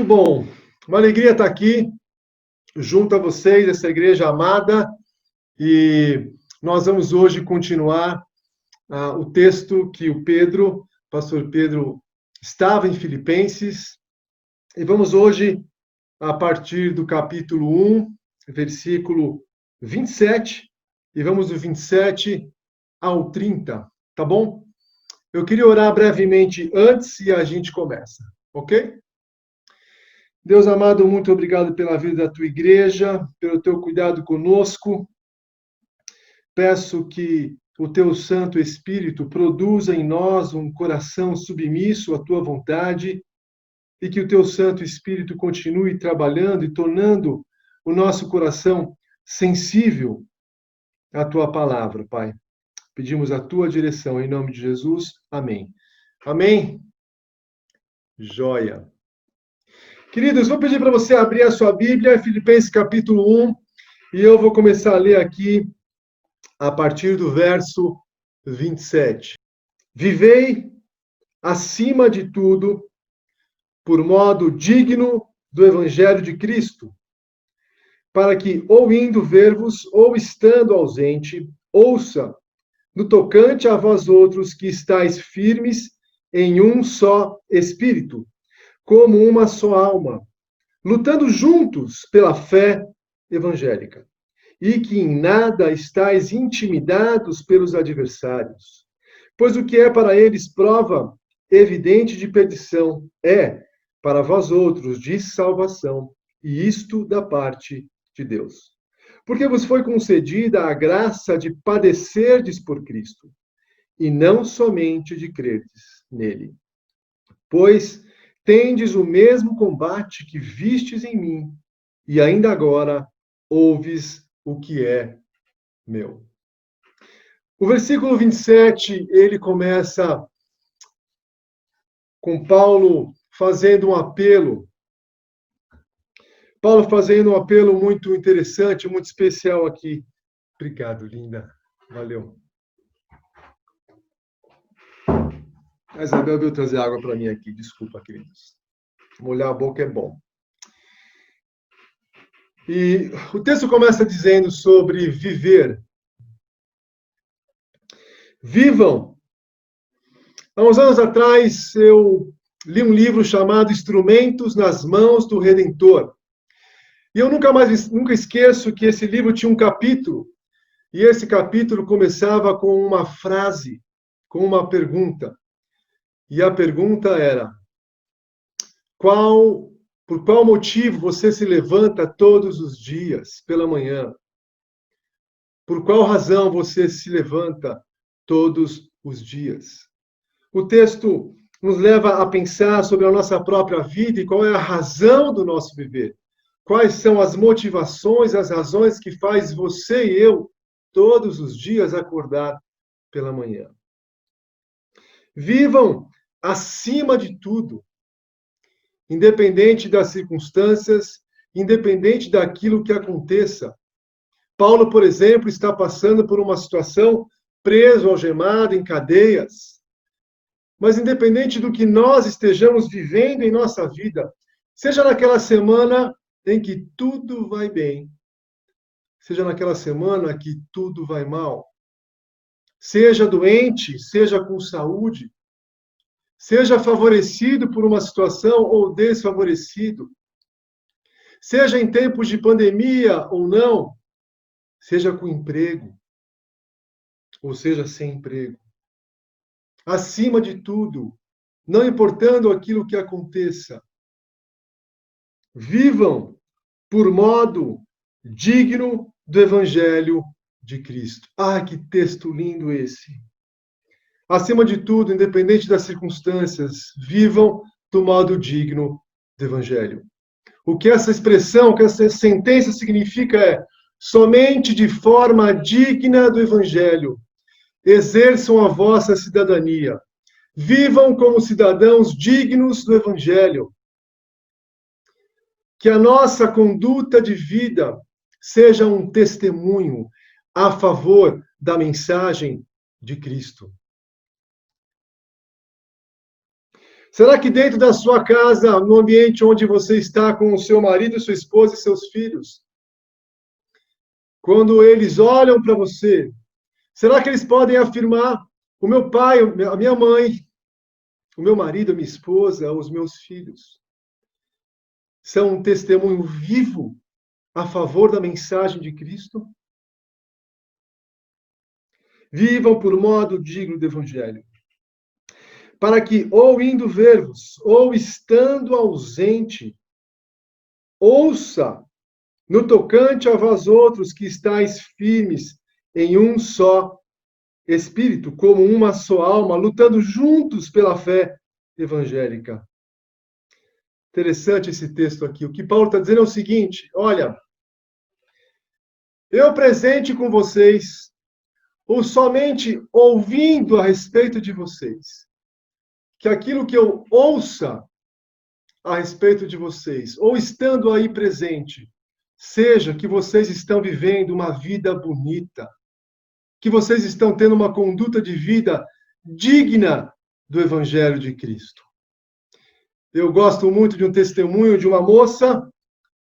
Muito bom. Uma alegria estar aqui junto a vocês, essa igreja amada. E nós vamos hoje continuar o texto que o pastor Pedro, estava em Filipenses. E vamos hoje, a partir do capítulo 1, versículo 27, e vamos do 27 ao 30, tá bom? Eu queria orar brevemente antes e a gente começa, ok? Deus amado, muito obrigado pela vida da tua igreja, pelo teu cuidado conosco. Peço que o teu Santo Espírito produza em nós um coração submisso à tua vontade e que o teu Santo Espírito continue trabalhando e tornando o nosso coração sensível à tua palavra, Pai. Pedimos a tua direção em nome de Jesus. Amém. Amém? Joia. Queridos, vou pedir para você abrir a sua Bíblia, Filipenses capítulo 1, e eu vou começar a ler aqui a partir do verso 27. Vivei, acima de tudo, por modo digno do Evangelho de Cristo, para que, ou indo ver-vos, ou estando ausente, ouça, no tocante a vós outros, que estáis firmes em um só Espírito, como uma só alma, lutando juntos pela fé evangélica, e que em nada estáis intimidados pelos adversários, pois o que é para eles prova evidente de perdição é, para vós outros, de salvação, e isto da parte de Deus. Porque vos foi concedida a graça de padecerdes por Cristo, e não somente de crerdes nele. Pois tendes o mesmo combate que vistes em mim, e ainda agora ouves o que é meu. O versículo 27, ele começa com Paulo fazendo um apelo. Paulo fazendo um apelo muito interessante, muito especial aqui. Obrigado, linda. Valeu. A Isabel veio trazer água para mim aqui. Desculpa, queridos. Molhar a boca é bom. E o texto começa dizendo sobre viver. Vivam. Há uns anos atrás, eu li um livro chamado Instrumentos nas Mãos do Redentor. E eu nunca esqueço que esse livro tinha um capítulo, e esse capítulo começava com uma frase, com uma pergunta. E a pergunta era: por qual motivo você se levanta todos os dias pela manhã? Por qual razão você se levanta todos os dias? O texto nos leva a pensar sobre a nossa própria vida e qual é a razão do nosso viver. Quais são as motivações, as razões que faz você e eu, todos os dias, acordar pela manhã. Vivam acima de tudo, independente das circunstâncias, independente daquilo que aconteça. Paulo, por exemplo, está passando por uma situação preso, algemado, em cadeias. Mas independente do que nós estejamos vivendo em nossa vida, seja naquela semana em que tudo vai bem, seja naquela semana que tudo vai mal, seja doente, seja com saúde, seja favorecido por uma situação ou desfavorecido, seja em tempos de pandemia ou não, seja com emprego, ou seja sem emprego. Acima de tudo, não importando aquilo que aconteça, vivam por modo digno do Evangelho de Cristo. Ah, que texto lindo esse! Acima de tudo, independente das circunstâncias, vivam do modo digno do Evangelho. O que essa expressão, o que essa sentença significa é: somente de forma digna do Evangelho, exerçam a vossa cidadania. Vivam como cidadãos dignos do Evangelho. Que a nossa conduta de vida seja um testemunho a favor da mensagem de Cristo. Será que dentro da sua casa, no ambiente onde você está com o seu marido, sua esposa e seus filhos, quando eles olham para você, será que eles podem afirmar: o meu pai, a minha mãe, o meu marido, a minha esposa, os meus filhos são um testemunho vivo a favor da mensagem de Cristo? Vivam por modo digno do Evangelho, para que, ou indo ver-vos, ou estando ausente, ouça no tocante a vós outros que estáis firmes em um só Espírito, como uma só alma, lutando juntos pela fé evangélica. Interessante esse texto aqui. O que Paulo está dizendo é o seguinte: olha, eu presente com vocês, ou somente ouvindo a respeito de vocês, que aquilo que eu ouça a respeito de vocês, ou estando aí presente, seja que vocês estão vivendo uma vida bonita, que vocês estão tendo uma conduta de vida digna do Evangelho de Cristo. Eu gosto muito de um testemunho de uma moça,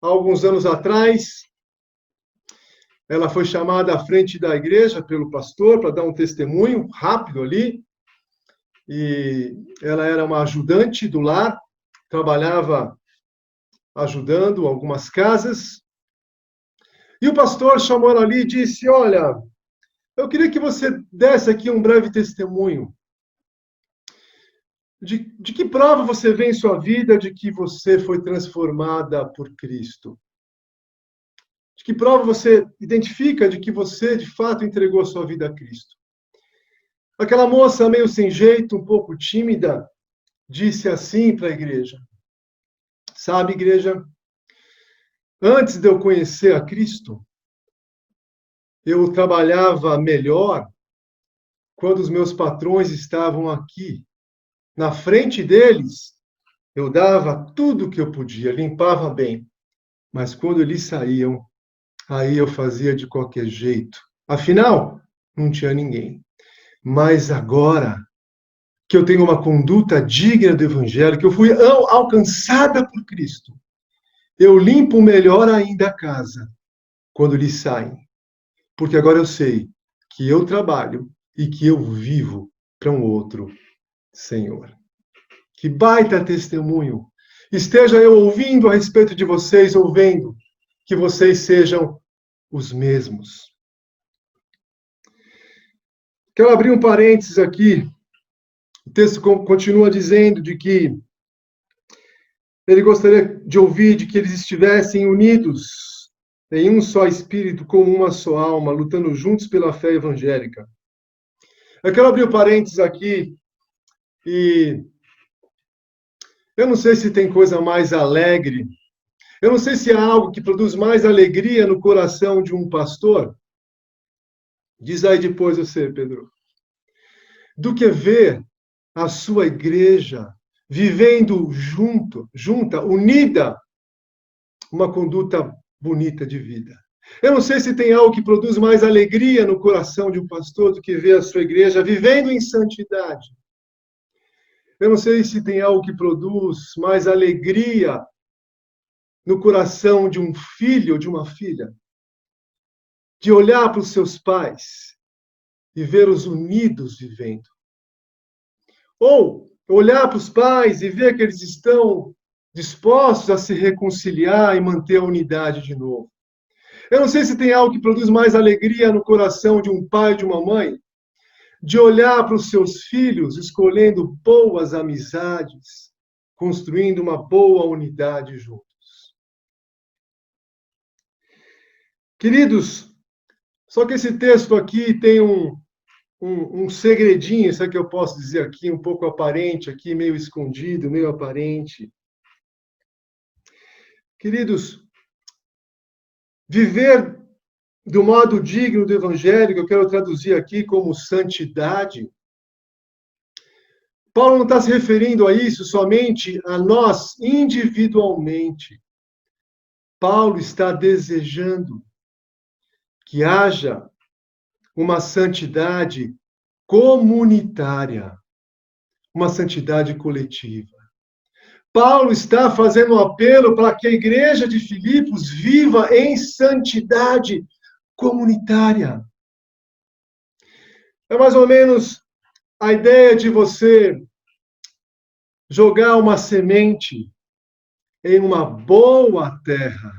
há alguns anos atrás. Ela foi chamada à frente da igreja pelo pastor para dar um testemunho rápido ali. E ela era uma ajudante do lar, trabalhava ajudando algumas casas. E o pastor chamou ela ali e disse: olha, eu queria que você desse aqui um breve testemunho. De que prova você vê em sua vida de que você foi transformada por Cristo? De que prova você identifica de que você, de fato, entregou sua vida a Cristo? Aquela moça, meio sem jeito, um pouco tímida, disse assim para a igreja: sabe, igreja, antes de eu conhecer a Cristo, eu trabalhava melhor quando os meus patrões estavam aqui. Na frente deles, eu dava tudo o que eu podia, limpava bem. Mas quando eles saíam, aí eu fazia de qualquer jeito. Afinal, não tinha ninguém. Mas agora que eu tenho uma conduta digna do Evangelho, que eu fui alcançada por Cristo, eu limpo melhor ainda a casa quando eles saem. Porque agora eu sei que eu trabalho e que eu vivo para um outro Senhor. Que baita testemunho! Esteja eu ouvindo a respeito de vocês, ou vendo que vocês sejam os mesmos. Quero abrir um parênteses aqui. O texto continua dizendo de que ele gostaria de ouvir de que eles estivessem unidos em um só espírito, como uma só alma, lutando juntos pela fé evangélica. Eu quero abrir um parênteses aqui e eu não sei se tem coisa mais alegre, eu não sei se há algo que produz mais alegria no coração de um pastor. Diz aí depois você, Pedro. Do que ver a sua igreja vivendo junta, unida, uma conduta bonita de vida. Eu não sei se tem algo que produz mais alegria no coração de um pastor do que ver a sua igreja vivendo em santidade. Eu não sei se tem algo que produz mais alegria no coração de um filho ou de uma filha, de olhar para os seus pais e ver-os unidos vivendo. Ou olhar para os pais e ver que eles estão dispostos a se reconciliar e manter a unidade de novo. Eu não sei se tem algo que produz mais alegria no coração de um pai e de uma mãe, de olhar para os seus filhos escolhendo boas amizades, construindo uma boa unidade juntos. Queridos, só que esse texto aqui tem um segredinho, isso é que eu posso dizer aqui, um pouco aparente, aqui meio escondido, meio aparente. Queridos, viver do modo digno do Evangelho, que eu quero traduzir aqui como santidade, Paulo não está se referindo a isso somente a nós individualmente. Paulo está desejando que haja uma santidade comunitária, uma santidade coletiva. Paulo está fazendo um apelo para que a igreja de Filipos viva em santidade comunitária. É mais ou menos a ideia de você jogar uma semente em uma boa terra.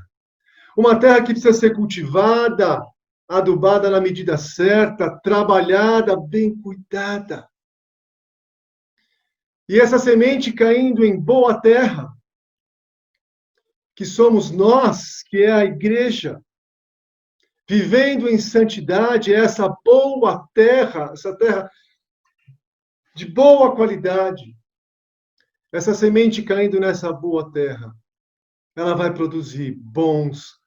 Uma terra que precisa ser cultivada, adubada na medida certa, trabalhada, bem cuidada. E essa semente caindo em boa terra, que somos nós, que é a igreja, vivendo em santidade, essa boa terra, essa terra de boa qualidade, essa semente caindo nessa boa terra, ela vai produzir bons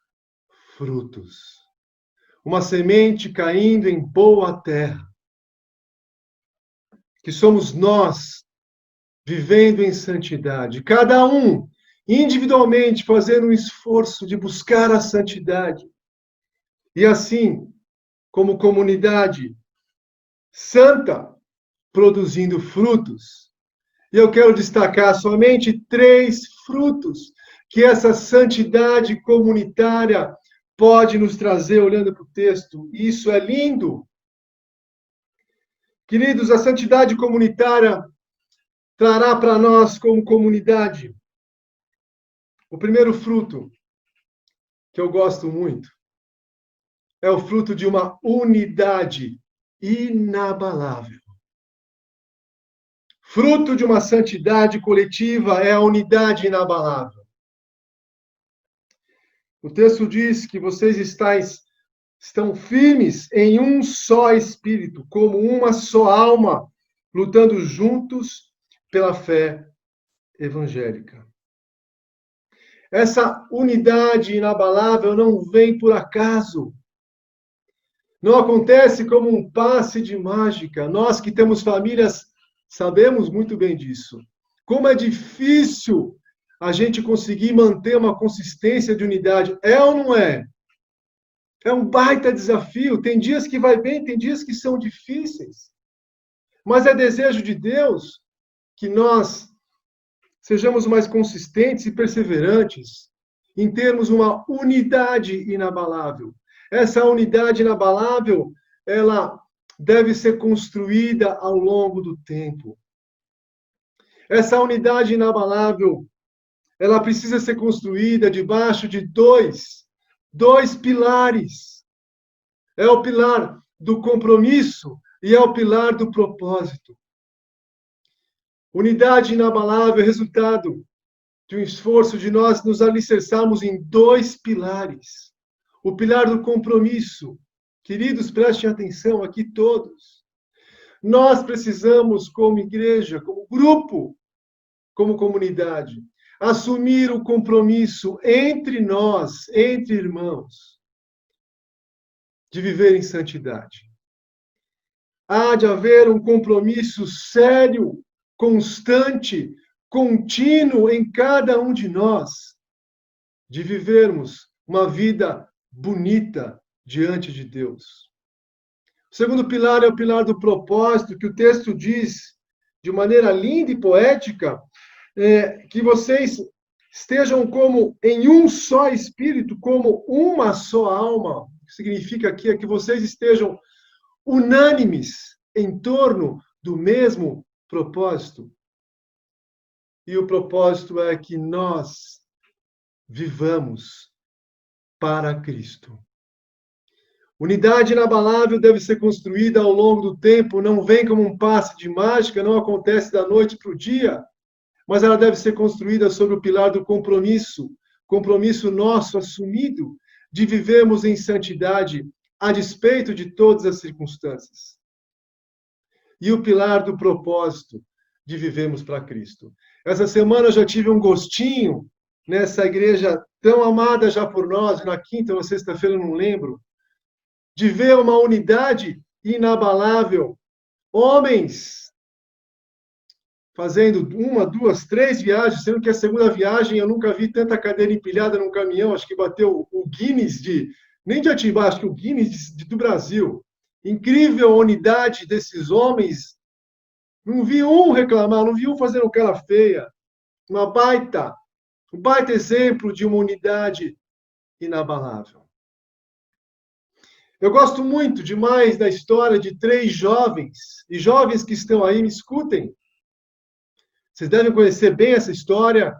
frutos. Uma semente caindo em boa terra, que somos nós, vivendo em santidade, cada um individualmente fazendo um esforço de buscar a santidade. E assim, como comunidade santa, produzindo frutos. E eu quero destacar somente 3 frutos que essa santidade comunitária pode nos trazer, olhando para o texto. Isso é lindo. Queridos, a santidade comunitária trará para nós, como comunidade, o primeiro fruto, que eu gosto muito, é o fruto de uma unidade inabalável. Fruto de uma santidade coletiva é a unidade inabalável. O texto diz que vocês estão firmes em um só espírito, como uma só alma, lutando juntos pela fé evangélica. Essa unidade inabalável não vem por acaso. Não acontece como um passe de mágica. Nós que temos famílias sabemos muito bem disso. Como é difícil a gente conseguir manter uma consistência de unidade. É ou não é? É um baita desafio. Tem dias que vai bem, tem dias que são difíceis. Mas é desejo de Deus que nós sejamos mais consistentes e perseverantes em termos uma unidade inabalável. Essa unidade inabalável, ela deve ser construída ao longo do tempo. Essa unidade inabalável, ela precisa ser construída debaixo de dois pilares. É o pilar do compromisso e é o pilar do propósito. Unidade inabalável é resultado de um esforço de nós nos alicerçarmos em 2 pilares. O pilar do compromisso. Queridos, prestem atenção aqui todos. Nós precisamos, como igreja, como grupo, como comunidade, assumir o compromisso entre nós, entre irmãos, de viver em santidade. Há de haver um compromisso sério, constante, contínuo em cada um de nós, de vivermos uma vida bonita diante de Deus. O segundo pilar é o pilar do propósito, que o texto diz de maneira linda e poética, que vocês estejam como em um só espírito, como uma só alma. O que significa aqui é que vocês estejam unânimes em torno do mesmo propósito. E o propósito é que nós vivamos para Cristo. Unidade inabalável deve ser construída ao longo do tempo, não vem como um passe de mágica, não acontece da noite para o dia, mas ela deve ser construída sobre o pilar do compromisso, compromisso nosso assumido de vivermos em santidade a despeito de todas as circunstâncias. E o pilar do propósito de vivermos para Cristo. Essa semana eu já tive um gostinho nessa igreja tão amada já por nós, na quinta ou sexta-feira, não lembro, de ver uma unidade inabalável. Homens fazendo 1, 2, 3 viagens, sendo que a segunda viagem eu nunca vi tanta cadeira empilhada num caminhão, acho que bateu o Guinness nem de Atibaia, acho que o Guinness do Brasil. Incrível a unidade desses homens. Não vi um reclamar, não vi um fazendo cara feia. um baita exemplo de uma unidade inabalável. Eu gosto muito demais da história de 3 jovens, e jovens que estão aí, me escutem. Vocês devem conhecer bem essa história,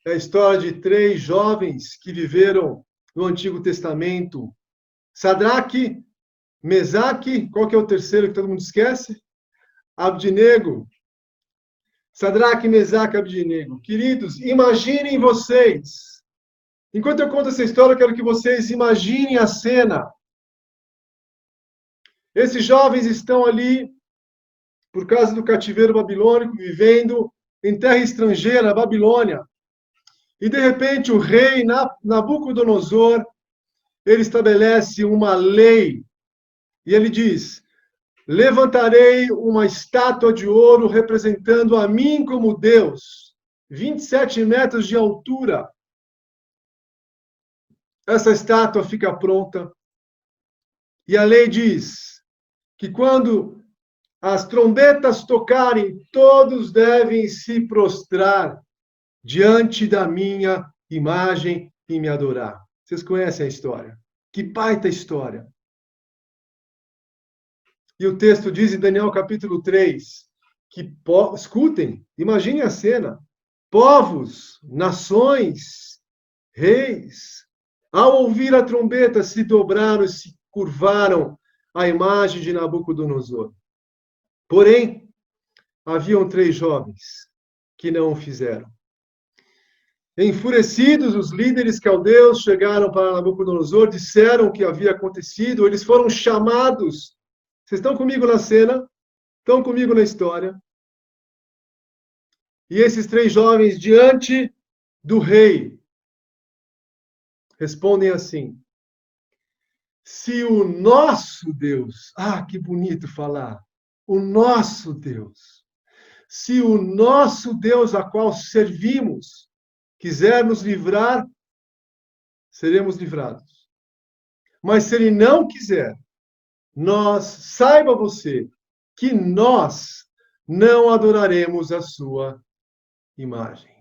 é a história de 3 jovens que viveram no Antigo Testamento. Sadraque, Mesaque, qual que é o terceiro que todo mundo esquece? Abdinego. Sadraque, Mesaque, Abdinego. Queridos, imaginem vocês. Enquanto eu conto essa história, eu quero que vocês imaginem a cena. Esses jovens estão ali, por causa do cativeiro babilônico, vivendo em terra estrangeira, Babilônia. E, de repente, o rei Nabucodonosor, ele estabelece uma lei. E ele diz: levantarei uma estátua de ouro representando a mim como Deus, 27 metros de altura. Essa estátua fica pronta. E a lei diz que quando as trombetas tocarem, todos devem se prostrar diante da minha imagem e me adorar. Vocês conhecem a história? Que baita história! E o texto diz em Daniel capítulo 3, que, escutem, imaginem a cena, povos, nações, reis, ao ouvir a trombeta, se dobraram e se curvaram à imagem de Nabucodonosor. Porém, haviam 3 jovens que não o fizeram. Enfurecidos, os líderes caldeus chegaram para Nabucodonosor, disseram o que havia acontecido, eles foram chamados. Vocês estão comigo na cena? Estão comigo na história? E esses 3 jovens, diante do rei, respondem assim: se o nosso Deus, que bonito falar, o nosso Deus, se o nosso Deus a qual servimos quiser nos livrar, seremos livrados. Mas se ele não quiser, saiba você, que nós não adoraremos a sua imagem.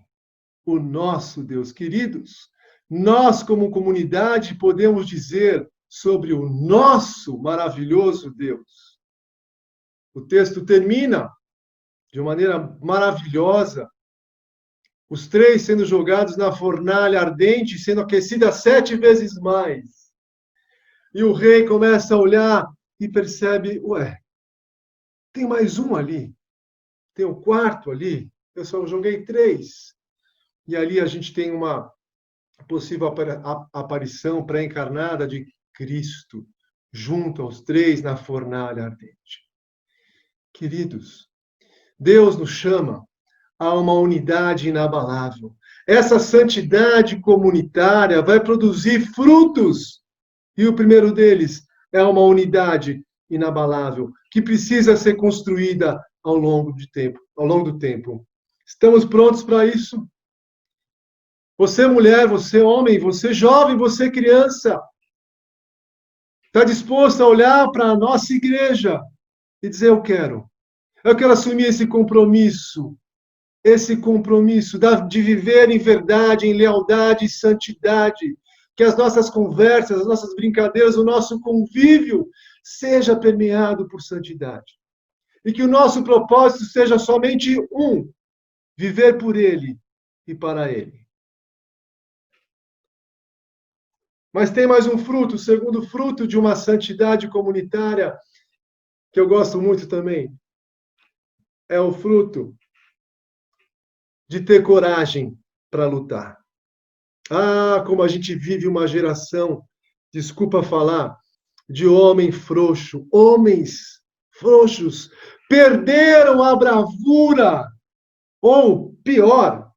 O nosso Deus, queridos, nós como comunidade podemos dizer sobre o nosso maravilhoso Deus. O texto termina de uma maneira maravilhosa, os 3 sendo jogados na fornalha ardente, sendo aquecida 7 vezes mais. E o rei começa a olhar e percebe, tem mais um ali, tem o 4º ali, eu só joguei 3. E ali a gente tem uma possível aparição pré-encarnada de Cristo, junto aos 3 na fornalha ardente. Queridos, Deus nos chama a uma unidade inabalável. Essa santidade comunitária vai produzir frutos. E o primeiro deles é uma unidade inabalável, que precisa ser construída ao longo do tempo. Estamos prontos para isso? Você mulher, você homem, você jovem, você criança, está disposto a olhar para a nossa igreja e dizer: eu quero assumir esse compromisso de viver em verdade, em lealdade e santidade, que as nossas conversas, as nossas brincadeiras, o nosso convívio seja permeado por santidade. E que o nosso propósito seja somente um: viver por Ele e para Ele. Mas tem mais um fruto, o segundo fruto de uma santidade comunitária, que eu gosto muito também. É o fruto de ter coragem para lutar. Como a gente vive uma geração, desculpa falar, de homem frouxo. Homens frouxos perderam a bravura. Ou, pior,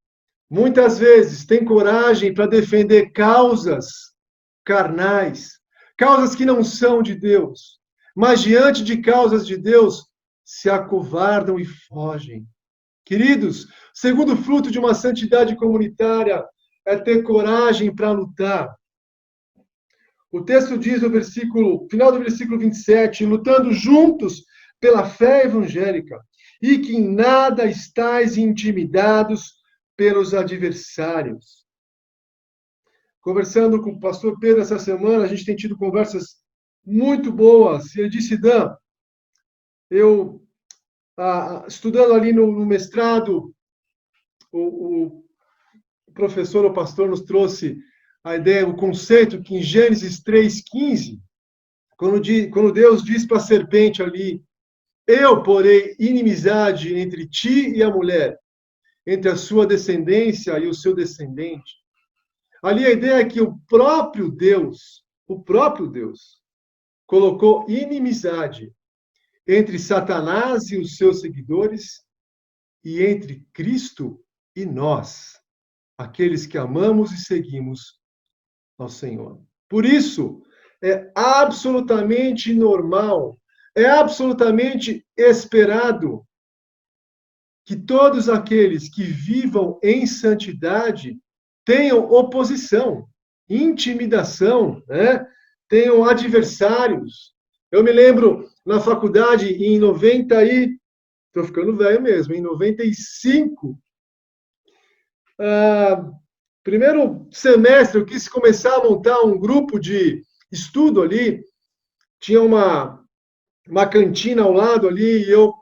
muitas vezes tem coragem para defender causas carnais, causas que não são de Deus, mas diante de causas de Deus, se acovardam e fogem. Queridos, o segundo fruto de uma santidade comunitária é ter coragem para lutar. O texto diz no final do versículo 27, lutando juntos pela fé evangélica, e que em nada estáis intimidados pelos adversários. Conversando com o pastor Pedro essa semana, a gente tem tido conversas muito boas. E ele disse, Dan, eu, estudando ali no mestrado, o professor, o pastor, nos trouxe a ideia, o conceito que em Gênesis 3,15, quando Deus diz para a serpente ali, eu porei inimizade entre ti e a mulher, entre a sua descendência e o seu descendente. Ali a ideia é que o próprio Deus, colocou inimizade entre Satanás e os seus seguidores e entre Cristo e nós, aqueles que amamos e seguimos ao Senhor. Por isso, é absolutamente normal, é absolutamente esperado que todos aqueles que vivam em santidade tenham oposição, intimidação, né? Tenham adversários. Eu me lembro na faculdade em 90 e estou ficando velho mesmo, em 95, primeiro semestre eu quis começar a montar um grupo de estudo ali, tinha uma cantina ao lado ali e eu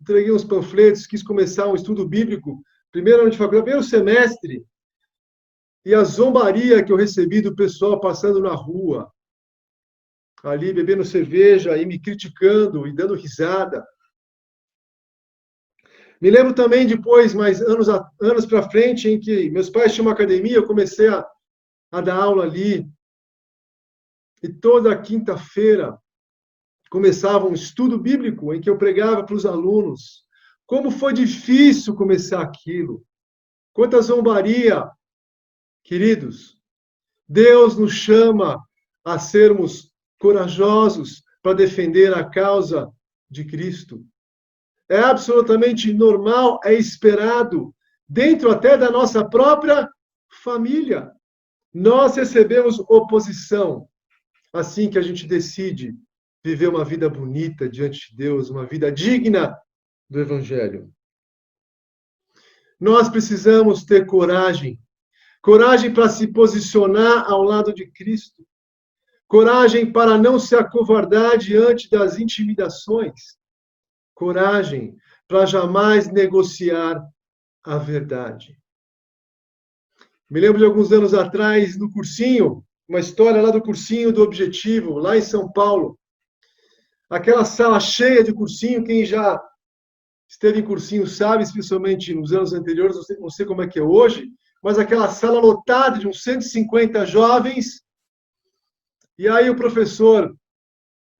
entreguei uns panfletos, quis começar um estudo bíblico, primeiro ano de faculdade, primeiro semestre, e a zombaria que eu recebi do pessoal passando na rua, ali bebendo cerveja e me criticando e dando risada. Me lembro também depois, mais anos para frente, em que meus pais tinham uma academia, eu comecei a dar aula ali, e toda quinta-feira começava um estudo bíblico em que eu pregava para os alunos. Como foi difícil começar aquilo. Quanta zombaria. Queridos, Deus nos chama a sermos corajosos para defender a causa de Cristo. É absolutamente normal, é esperado, dentro até da nossa própria família. Nós recebemos oposição assim que a gente decide viver uma vida bonita diante de Deus, uma vida digna do Evangelho. Nós precisamos ter coragem para se posicionar ao lado de Cristo, coragem para não se acovardar diante das intimidações, coragem para jamais negociar a verdade. Me lembro de alguns anos atrás, no cursinho, uma história lá do cursinho do Objetivo, lá em São Paulo. Aquela sala cheia de cursinho, quem já esteve em cursinho sabe, especialmente nos anos anteriores, não sei como é que é hoje, mas aquela sala lotada de uns 150 jovens. E aí o professor,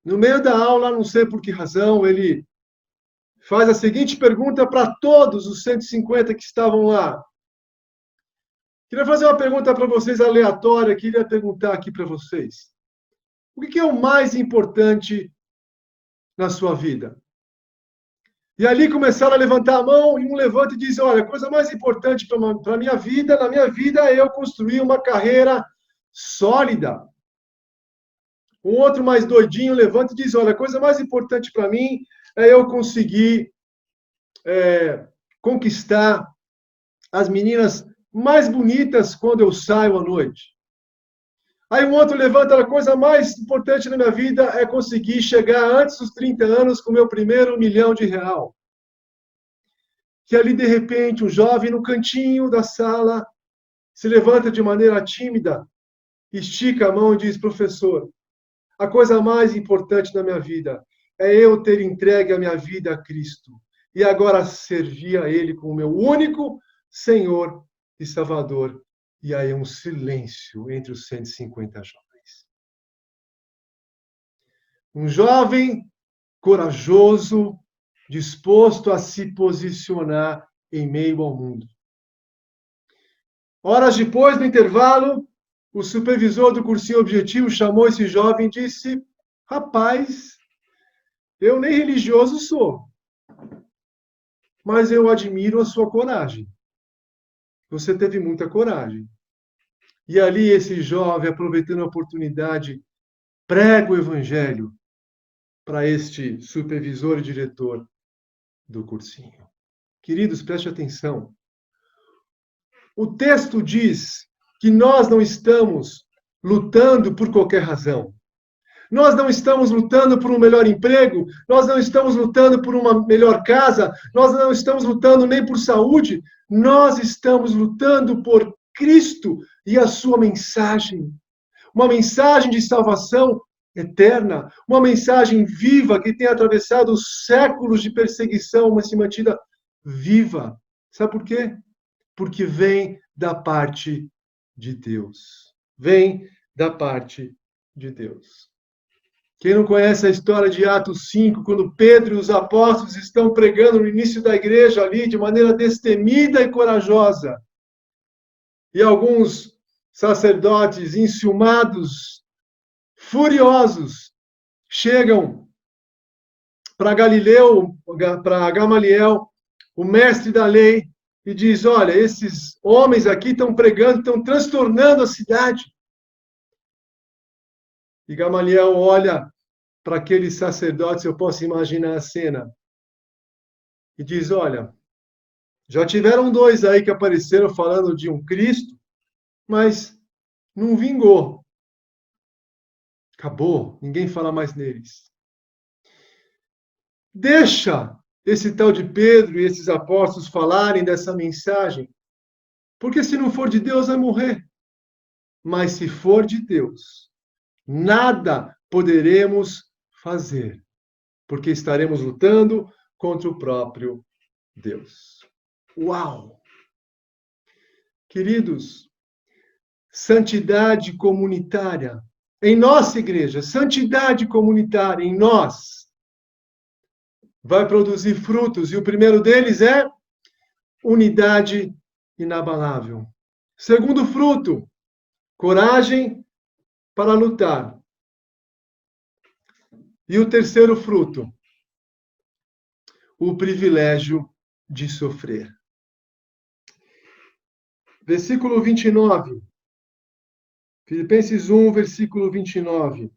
no meio da aula, não sei por que razão, ele faz a seguinte pergunta para todos os 150 que estavam lá. Queria fazer uma pergunta para vocês aleatória, queria perguntar aqui para vocês. O que é o mais importante na sua vida? E ali começaram a levantar a mão, e um levanta e diz, olha, a coisa mais importante para a minha vida, na minha vida, é eu construir uma carreira sólida. Um outro mais doidinho levanta e diz, olha, a coisa mais importante para mim é eu conseguir conquistar as meninas mais bonitas quando eu saio à noite. Aí um outro levanta, a coisa mais importante na minha vida é conseguir chegar antes dos 30 anos com o meu primeiro R$1 milhão. Que ali, de repente, um jovem no cantinho da sala se levanta de maneira tímida, estica a mão e diz, professor, a coisa mais importante na minha vida é eu ter entregue a minha vida a Cristo e agora servir a Ele como meu único Senhor e Salvador. E aí um silêncio entre os 150 jovens. Um jovem corajoso, disposto a se posicionar em meio ao mundo. Horas depois, no intervalo, o supervisor do cursinho Objetivo chamou esse jovem e disse, rapaz, eu nem religioso sou, mas eu admiro a sua coragem. Você teve muita coragem. E ali esse jovem, aproveitando a oportunidade, prega o evangelho para este supervisor e diretor do cursinho. Queridos, preste atenção. o texto diz que nós não estamos lutando por qualquer razão. Nós não estamos lutando por um melhor emprego, nós não estamos lutando por uma melhor casa, nós não estamos lutando nem por saúde, nós estamos lutando por Cristo e a sua mensagem. Uma mensagem de salvação eterna, uma mensagem viva que tem atravessado os séculos de perseguição, mas se mantida viva. Sabe por quê? Porque vem da parte de Deus. Vem da parte de Deus. Quem não conhece a história de Atos 5, quando Pedro e os apóstolos estão pregando no início da igreja ali, de maneira destemida e corajosa, e alguns sacerdotes enciumados, furiosos, chegam para Galileu, para Gamaliel, o mestre da lei, e diz: olha, esses homens aqui estão pregando, estão transtornando a cidade. E Gamaliel olha para aqueles sacerdotes, eu posso imaginar a cena, e diz: olha, já tiveram dois aí que apareceram falando de um Cristo, mas não vingou. Acabou, ninguém fala mais neles. Deixa esse tal de Pedro e esses apóstolos falarem dessa mensagem, porque se não for de Deus, vai morrer. Mas se for de Deus, nada poderemos fazer, porque estaremos lutando contra o próprio Deus. Uau! Queridos, santidade comunitária em nossa igreja, santidade comunitária em nós, vai produzir frutos, e o primeiro deles é unidade inabalável. Segundo fruto, coragem para lutar. E o terceiro fruto, o privilégio de sofrer. Versículo 29. Filipenses 1, versículo 29.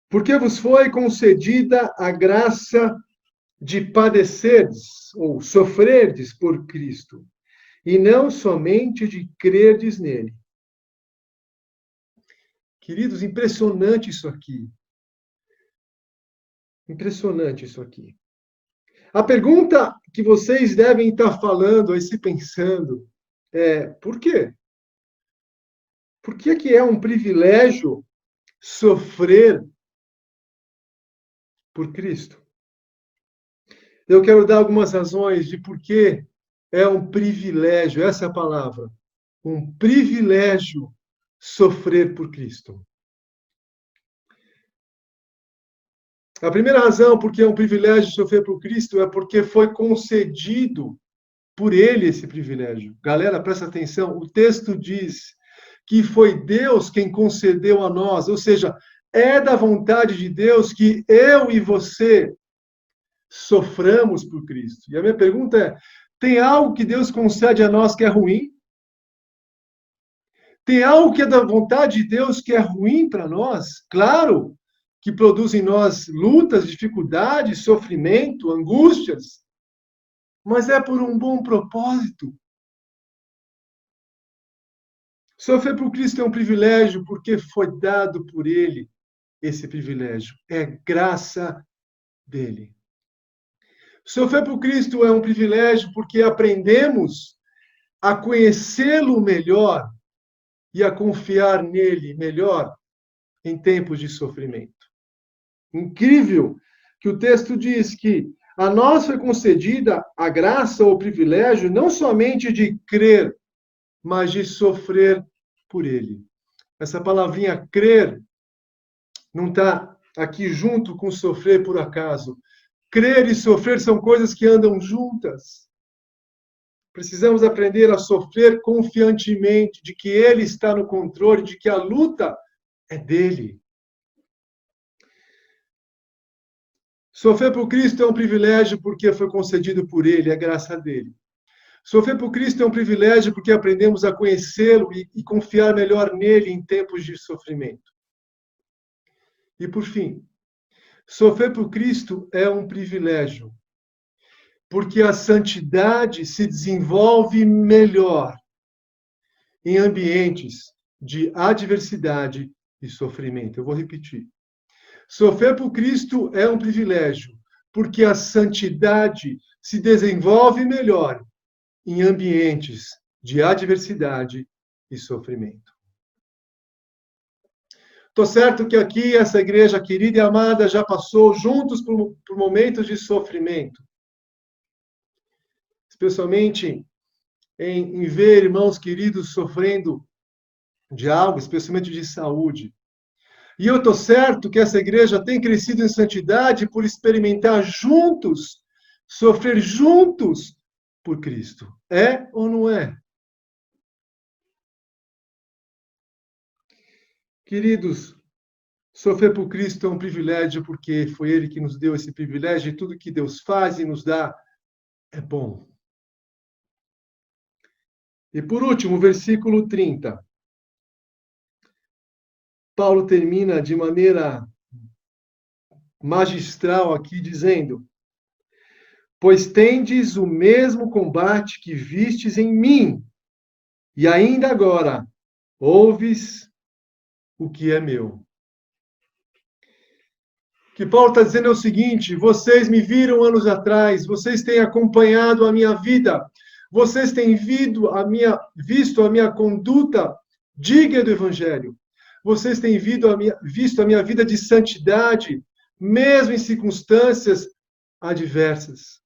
Porque vos foi concedida a graça de padecerdes, ou sofrerdes por Cristo, e não somente de crerdes nele. Queridos, impressionante isso aqui. Impressionante isso aqui. A pergunta que vocês devem estar falando aí, se pensando, é: por quê? Por que é um privilégio sofrer por Cristo? Eu quero dar algumas razões de por que é um privilégio, essa é a palavra, um privilégio sofrer por Cristo. A primeira razão porque é um privilégio sofrer por Cristo é porque foi concedido por ele esse privilégio. Galera, presta atenção, o texto diz que foi Deus quem concedeu a nós, ou seja, é da vontade de Deus que eu e você soframos por Cristo. E a minha pergunta é: tem algo que Deus concede a nós que é ruim? Tem algo que é da vontade de Deus que é ruim para nós? Claro que produz em nós lutas, dificuldades, sofrimento, angústias, mas é por um bom propósito. Sofrer por Cristo é um privilégio porque foi dado por Ele esse privilégio. É graça dele. Sofrer por Cristo é um privilégio porque aprendemos a conhecê-lo melhor e a confiar nele melhor em tempos de sofrimento. Incrível que o texto diz que a nós foi concedida a graça ou o privilégio não somente de crer, mas de sofrer por ele. Essa palavrinha crer não está aqui junto com sofrer por acaso. Crer e sofrer são coisas que andam juntas. Precisamos aprender a sofrer confiantemente de que Ele está no controle, de que a luta é dele. Sofrer por Cristo é um privilégio porque foi concedido por Ele, é graça dele. Sofrer por Cristo é um privilégio porque aprendemos a conhecê-lo e confiar melhor nele em tempos de sofrimento. E por fim, sofrer por Cristo é um privilégio porque a santidade se desenvolve melhor em ambientes de adversidade e sofrimento. Eu vou repetir. Sofrer por Cristo é um privilégio, porque a santidade se desenvolve melhor em ambientes de adversidade e sofrimento. Estou certo que aqui essa igreja querida e amada já passou juntos por momentos de sofrimento. Especialmente em ver irmãos queridos sofrendo de algo, especialmente de saúde. E eu estou certo que essa igreja tem crescido em santidade por experimentar juntos, sofrer juntos por Cristo. É ou não é? Queridos, sofrer por Cristo é um privilégio, porque foi Ele que nos deu esse privilégio, e tudo que Deus faz e nos dá é bom. E por último, versículo 30. Paulo termina de maneira magistral aqui, dizendo: pois tendes o mesmo combate que vistes em mim, e ainda agora ouves o que é meu. O que Paulo está dizendo é o seguinte: vocês me viram anos atrás, vocês têm acompanhado a minha vida, vocês têm visto a minha conduta digna do Evangelho, vocês têm visto a minha vida de santidade, mesmo em circunstâncias adversas.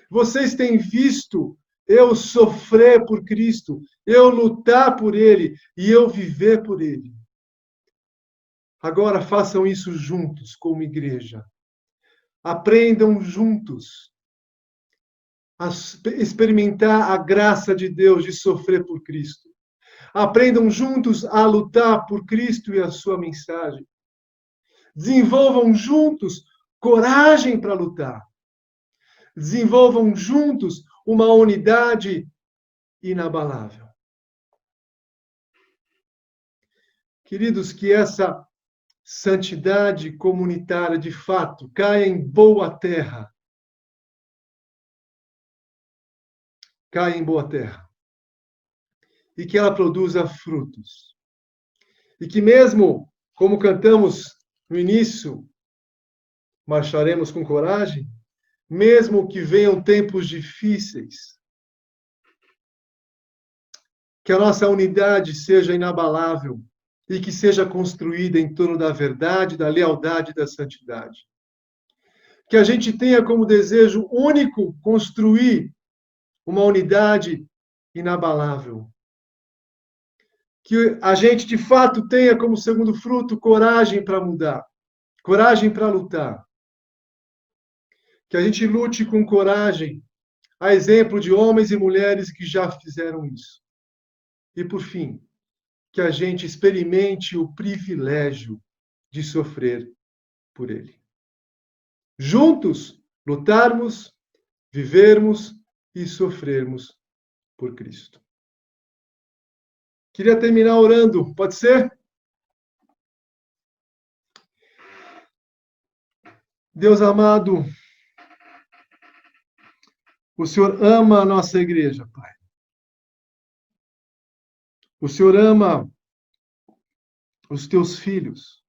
Vocês têm visto eu sofrer por Cristo, eu lutar por Ele e eu viver por Ele. Agora façam isso juntos, como igreja. Aprendam juntos a experimentar a graça de Deus de sofrer por Cristo. Aprendam juntos a lutar por Cristo e a sua mensagem. Desenvolvam juntos coragem para lutar. Desenvolvam juntos uma unidade inabalável. Queridos, que essa santidade comunitária, de fato, caia em boa terra. Caia em boa terra. E que ela produza frutos. E que mesmo, como cantamos no início, marcharemos com coragem, mesmo que venham tempos difíceis, que a nossa unidade seja inabalável e que seja construída em torno da verdade, da lealdade e da santidade. Que a gente tenha como desejo único construir uma unidade inabalável. Que a gente, de fato, tenha como segundo fruto coragem para mudar, coragem para lutar. Que a gente lute com coragem, a exemplo de homens e mulheres que já fizeram isso. E, por fim, que a gente experimente o privilégio de sofrer por Ele. Juntos, lutarmos, vivermos e sofrermos por Cristo. Queria terminar orando, pode ser? Deus amado, o Senhor ama a nossa igreja, Pai. O Senhor ama os teus filhos.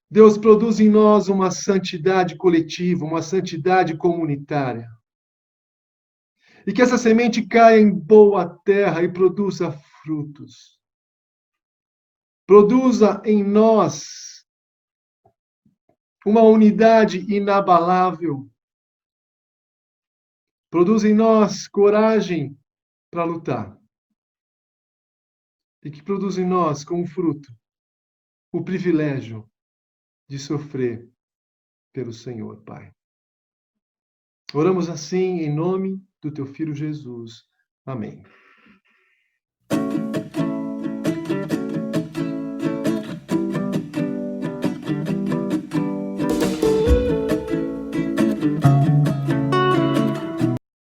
Deus produz em nós uma santidade coletiva, uma santidade comunitária. E que essa semente caia em boa terra e produza frutos. Produza em nós uma unidade inabalável. Produza em nós coragem para lutar. E que produza em nós, como fruto, o privilégio de sofrer pelo Senhor, Pai. Oramos assim em nome do teu Filho Jesus. Amém.